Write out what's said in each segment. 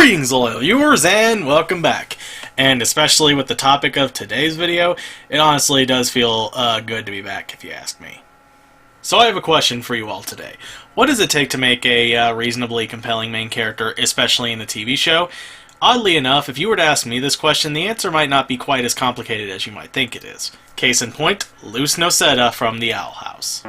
Greetings, loyal viewers, and welcome back. And especially with the topic of today's video, it honestly does feel good to be back, if you ask me. So I have a question for you all today. What does it take to make a reasonably compelling main character, especially in the TV show? Oddly enough, if you were to ask me this question, the answer might not be quite as complicated as you might think it is. Case in point, Luz Noceda from the Owl House.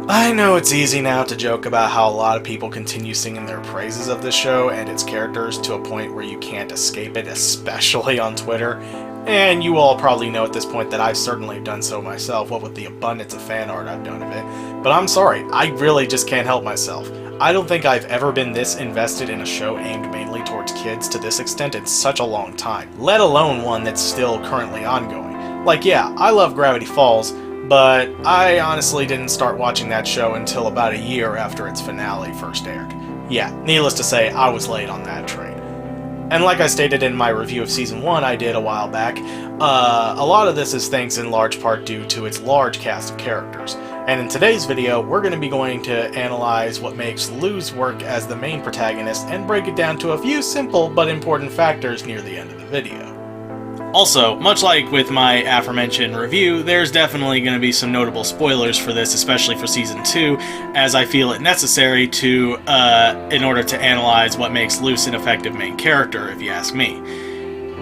I know it's easy now to joke about how a lot of people continue singing their praises of this show and its characters to a point where you can't escape it, especially on Twitter. And you all probably know at this point that I've certainly done so myself, what with the abundance of fan art I've done of it. But I'm sorry, I really just can't help myself. I don't think I've ever been this invested in a show aimed mainly towards kids to this extent in such a long time, let alone one that's still currently ongoing. Like, yeah, I love Gravity Falls, but I honestly didn't start watching that show until about a year after its finale first aired. Yeah, needless to say, I was late on that train. And like I stated in my review of Season 1 I did a while back, a lot of this is thanks in large part due to its large cast of characters. And in today's video, we're going to be going to analyze what makes Luz work as the main protagonist and break it down to a few simple but important factors near the end of the video. Also, much like with my aforementioned review, there's definitely going to be some notable spoilers for this, especially for Season 2, as I feel it necessary to, in order to analyze what makes Luz an effective main character, if you ask me.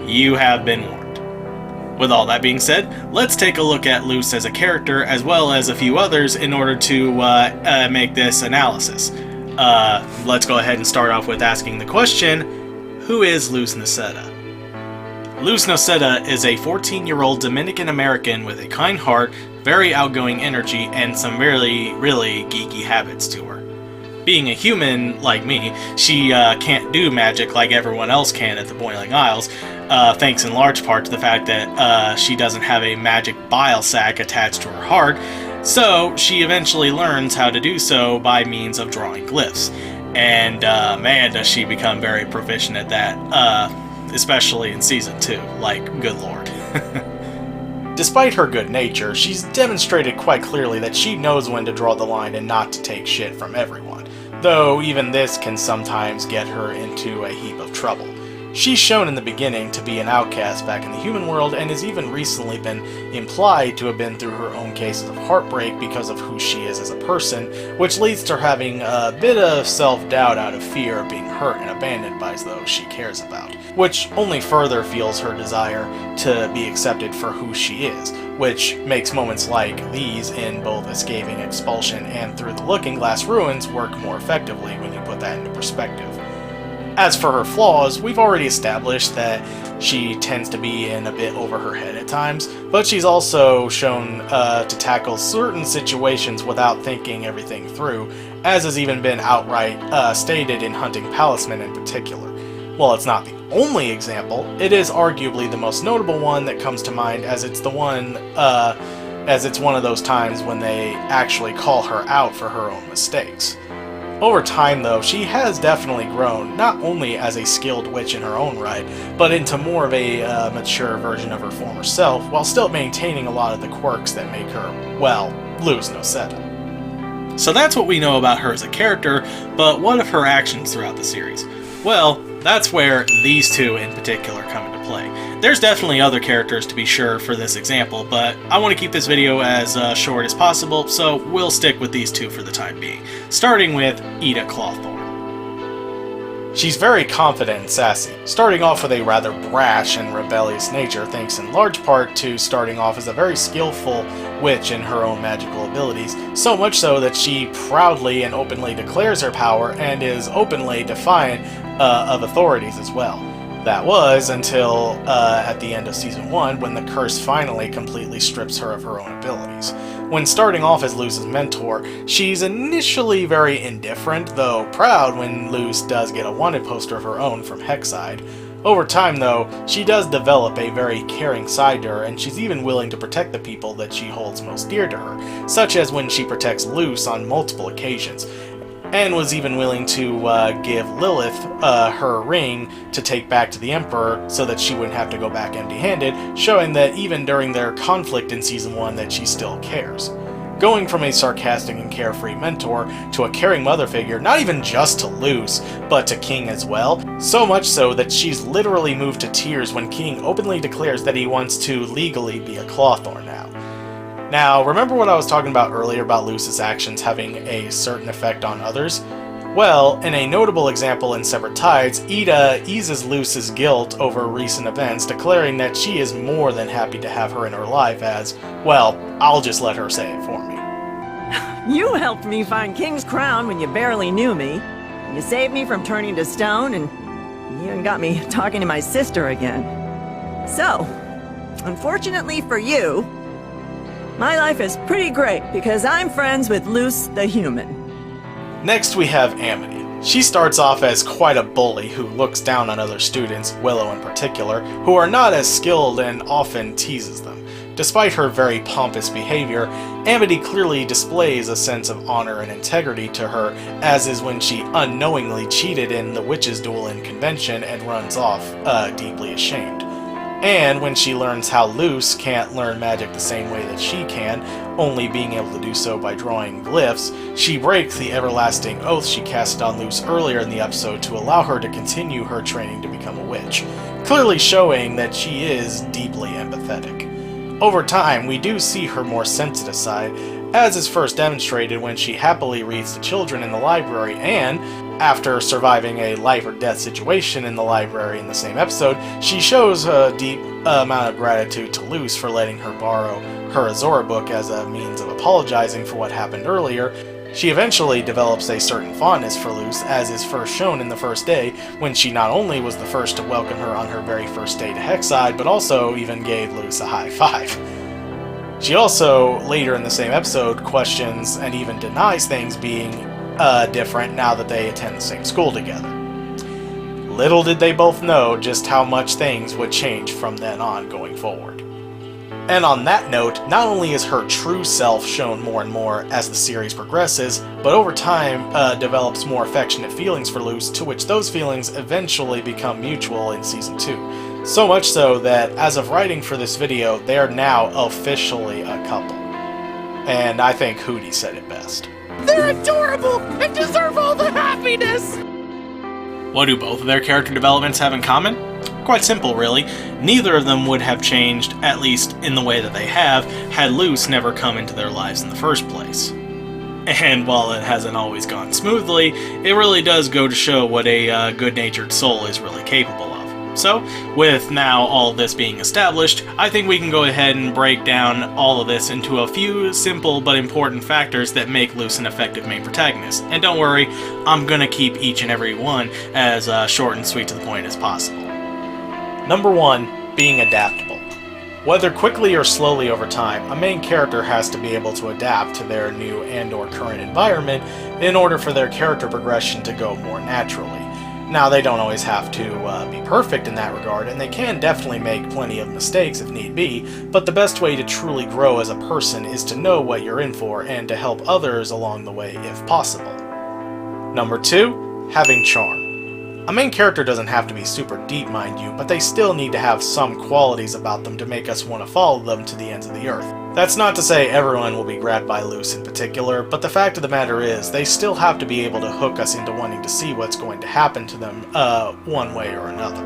You have been warned. With all that being said, let's take a look at Luz as a character, as well as a few others, in order to make this analysis. Let's go ahead and start off with asking the question, who is Luz Noceda? Luz Noceda is a 14-year-old Dominican-American with a kind heart, very outgoing energy, and some really geeky habits to her. Being a human, like me, she can't do magic like everyone else can at the Boiling Isles, thanks in large part to the fact that she doesn't have a magic bile sac attached to her heart, so she eventually learns how to do so by means of drawing glyphs. And man, does she become very proficient at that, especially in Season 2, like, good lord. Despite her good nature, she's demonstrated quite clearly that she knows when to draw the line and not to take shit from everyone, though even this can sometimes get her into a heap of trouble. She's shown in the beginning to be an outcast back in the human world and has even recently been implied to have been through her own cases of heartbreak because of who she is as a person, which leads to her having a bit of self-doubt out of fear of being hurt and abandoned by those she cares about, which only further fuels her desire to be accepted for who she is, which makes moments like these in both Escaping Expulsion and Through the Looking Glass Ruins work more effectively when you put that into perspective. As for her flaws, we've already established that she tends to be in a bit over her head at times, but she's also shown to tackle certain situations without thinking everything through, as has even been outright stated in Hunting Palisman in particular. While it's not the only example, it is arguably the most notable one that comes to mind, as it's one of those times when they actually call her out for her own mistakes. Over time, though, she has definitely grown, not only as a skilled witch in her own right, but into more of a mature version of her former self, while still maintaining a lot of the quirks that make her, well, Luz Noceda. So that's what we know about her as a character, but what of her actions throughout the series? Well, that's where these two in particular come into play. There's definitely other characters to be sure for this example, but I want to keep this video as short as possible, so we'll stick with these two for the time being, starting with Eda Clawthorne. She's very confident and sassy, starting off with a rather brash and rebellious nature thanks in large part to starting off as a very skillful witch in her own magical abilities, so much so that she proudly and openly declares her power and is openly defiant of authorities as well. That was until at the end of Season 1, when the curse finally completely strips her of her own abilities. When starting off as Luz's mentor, she's initially very indifferent, though proud when Luz does get a wanted poster of her own from Hexside. Over time, though, she does develop a very caring side to her, and she's even willing to protect the people that she holds most dear to her, such as when she protects Luz on multiple occasions, and was even willing to give Lilith her ring to take back to the Emperor so that she wouldn't have to go back empty-handed, showing that even during their conflict in Season 1 that she still cares. going from a sarcastic and carefree mentor to a caring mother figure, not even just to Luz, but to King as well, so much so that she's literally moved to tears when King openly declares that he wants to legally be a Clawthorn now. Now, remember what I was talking about earlier about Luz's actions having a certain effect on others? Well, in a notable example in Severed Tides, Ida eases Luz's guilt over recent events, declaring that she is more than happy to have her in her life as, well, I'll just let her say it for me. You helped me find King's Crown when you barely knew me. You saved me from turning to stone, and you even got me talking to my sister again. So, unfortunately for you, my life is pretty great because I'm friends with Luz the human. Next we have Amity. She starts off as quite a bully who looks down on other students, Willow in particular, who are not as skilled and often teases them. Despite her very pompous behavior, Amity clearly displays a sense of honor and integrity to her, as is when she unknowingly cheated in the witches' duel in convention and runs off, deeply ashamed. And when she learns how Luz can't learn magic the same way that she can, only being able to do so by drawing glyphs, she breaks the everlasting oath she casted on Luz earlier in the episode to allow her to continue her training to become a witch, clearly showing that she is deeply empathetic. Over time, we do see her more sensitive side, as is first demonstrated when she happily reads to children in the library and, after surviving a life or death situation in the library in the same episode, she shows a deep amount of gratitude to Luz for letting her borrow her Azora book as a means of apologizing for what happened earlier. She eventually develops a certain fondness for Luz, as is first shown in the first day, when she not only was the first to welcome her on her very first day to Hexside, but also even gave Luz a high five. She also, later in the same episode, questions and even denies things being different now that they attend the same school together. Little did they both know just how much things would change from then on going forward. And on that note, not only is her true self shown more and more as the series progresses, but over time develops more affectionate feelings for Luz, to which those feelings eventually become mutual in Season 2. So much so that, as of writing for this video, they are now officially a couple. And I think Hootie said it best. They're adorable and deserve all the happiness! What do both of their character developments have in common? Quite simple, really. Neither of them would have changed, at least in the way that they have, had Luz never come into their lives in the first place. And while it hasn't always gone smoothly, it really does go to show what a good-natured soul is really capable of. So, with now all this being established, I think we can go ahead and break down all of this into a few simple but important factors that make Luz an effective main protagonist. And don't worry, I'm gonna keep each and every one as short and sweet to the point as possible. Number 1, being adaptable. Whether quickly or slowly over time, a main character has to be able to adapt to their new and/or current environment in order for their character progression to go more naturally. Now, they don't always have to be perfect in that regard, and they can definitely make plenty of mistakes if need be, but the best way to truly grow as a person is to know what you're in for and to help others along the way if possible. Number 2, having charm. A main character doesn't have to be super deep, mind you, but they still need to have some qualities about them to make us want to follow them to the ends of the earth. That's not to say everyone will be grabbed by Luz in particular, but the fact of the matter is, they still have to be able to hook us into wanting to see what's going to happen to them, one way or another.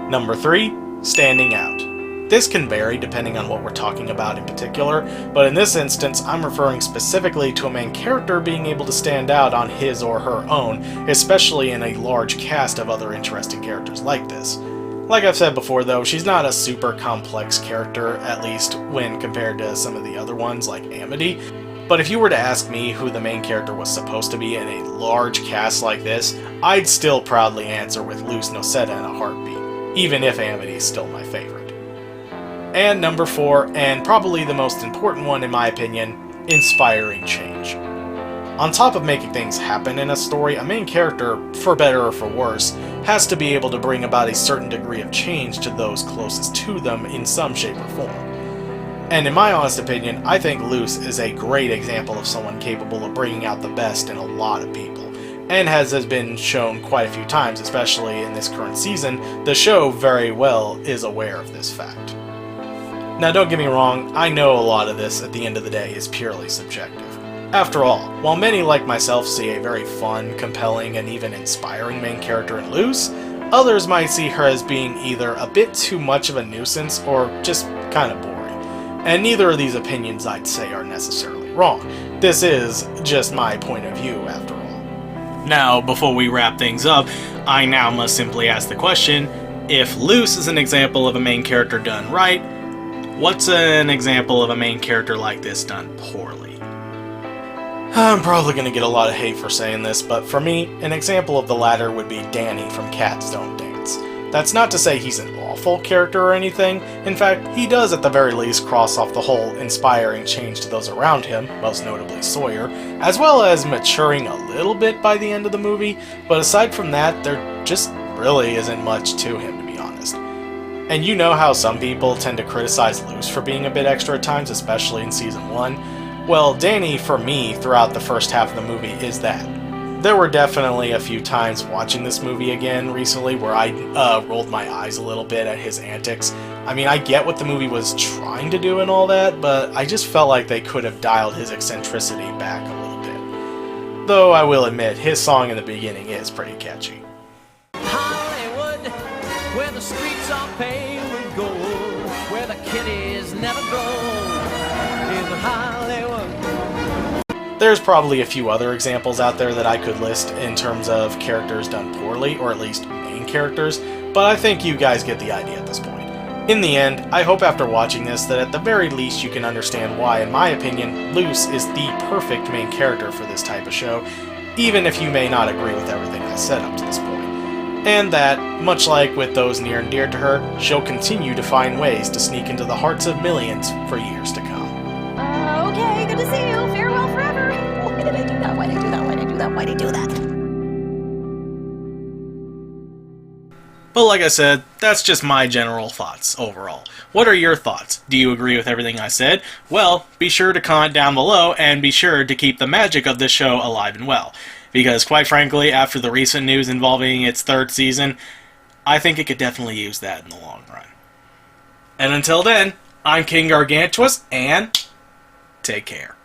Number 3, standing out. This can vary depending on what we're talking about in particular, but in this instance, I'm referring specifically to a main character being able to stand out on his or her own, especially in a large cast of other interesting characters like this. Like I've said before though, she's not a super complex character, at least when compared to some of the other ones like Amity, but if you were to ask me who the main character was supposed to be in a large cast like this, I'd still proudly answer with Luz Noceda in a heartbeat, even if Amity's still my favorite. And number 4, and probably the most important one in my opinion, inspiring change. On top of making things happen in a story, a main character, for better or for worse, has to be able to bring about a certain degree of change to those closest to them in some shape or form. And in my honest opinion, I think Luz is a great example of someone capable of bringing out the best in a lot of people, and as has been shown quite a few times, especially in this current season, the show very well is aware of this fact. Now don't get me wrong, I know a lot of this at the end of the day is purely subjective. After all, while many like myself see a very fun, compelling, and even inspiring main character in Luz, others might see her as being either a bit too much of a nuisance or just kind of boring. And neither of these opinions I'd say are necessarily wrong. This is just my point of view after all. Now, before we wrap things up, I now must simply ask the question, if Luz is an example of a main character done right, what's an example of a main character like this done poorly? I'm probably going to get a lot of hate for saying this, but for me, an example of the latter would be Danny from Cats Don't Dance. That's not to say he's an awful character or anything. In fact, he does at the very least cross off the whole inspiring change to those around him, most notably Sawyer, as well as maturing a little bit by the end of the movie, but aside from that, there just really isn't much to him, to be honest. And you know how some people tend to criticize Luz for being a bit extra at times, especially in Season 1? Well, Danny, for me, throughout the first half of the movie, is that. There were definitely a few times watching this movie again recently where I rolled my eyes a little bit at his antics. I mean, I get what the movie was trying to do and all that, but I just felt like they could have dialed his eccentricity back a little bit. Though I will admit, his song in the beginning is pretty catchy. Hollywood, where the streets are paved with gold, where the kiddies never grow. In Hollywood. There's probably a few other examples out there that I could list in terms of characters done poorly, or at least main characters, but I think you guys get the idea at this point. In the end, I hope after watching this that at the very least you can understand why, in my opinion, Luz is the perfect main character for this type of show, even if you may not agree with everything I said up to this point. And that, much like with those near and dear to her, she'll continue to find ways to sneak into the hearts of millions for years to come. Okay, good to see you. Farewell forever. Why did I do that? Why did I do that? Why did I do that? Why did I do that? But like I said, that's just my general thoughts overall. What are your thoughts? Do you agree with everything I said? Well, be sure to comment down below, and be sure to keep the magic of this show alive and well. Because quite frankly, after the recent news involving its third season, I think it could definitely use that in the long run. And until then, I'm King Gargantuous, and take care.